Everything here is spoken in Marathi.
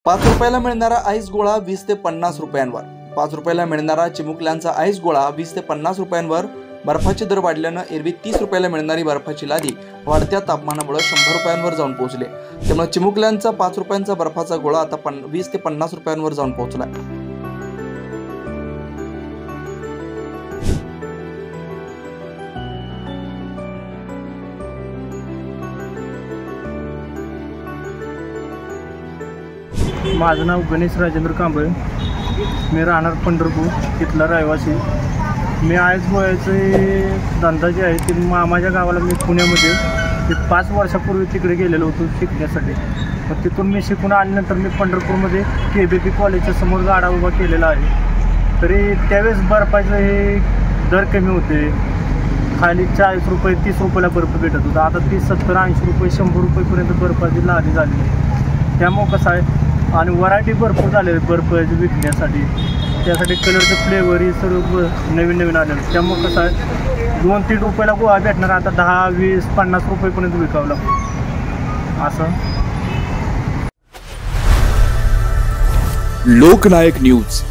5 रुपयाला मिळणारा आईस गोळा 20 ते 50 रुपयांवर। 5 रुपयाला मिळणारा चिमुकल्यांचा आईस गोळा 20 ते 50 रुपयांवर। बर्फाचे दर वाढल्यानं एरवी 30 रुपयाला मिळणारी बर्फाची लादी वाढत्या तापमानामुळे 100 रुपयांवर जाऊन पोहोचले। त्यामुळे चिमुकल्यांचा 5 रुपयांचा बर्फाचा गोळा आता 20 ते 50 रुपयांवर जाऊन पोहोचला। माझं नाव गणेश राजेंद्र कांबळे, मी राहणार पंढरपूर, तिथला रहिवासी। मी आईस गोळ्याचे धंदा जे आहे ते मामाच्या गावाला मी पुण्यामध्ये 5 वर्षापूर्वी तिकडे गेलेलो होतो शिकण्यासाठी। मग तिथून मी शिकून आल्यानंतर मी पंढरपूरमध्ये KBP कॉलेजच्या समोर गाडा उभा केलेला आहे। तरी त्यावेळेस बर्फाचे हे दर कमी होते, खाली 40 रुपये 30 रुपयाला बर्फ भेटत होता। आता 30, 70, 80 रुपये 100 रुपयेपर्यंत बर्फाची लादी झाली। त्यामुळं कसं आहे, आणि व्हरायटी भरपूर झाले बर्फ विकण्यासाठी, त्यासाठी कलरचं फ्लेवर हे सर्व नवीन आलेलं। त्यामुळं कसं आहे, 2-3 रुपयाला गोळा भेटणार आता 10, 20, 50 रुपयेपर्यंत विकावं लागतं असं। लोकनायक न्यूज।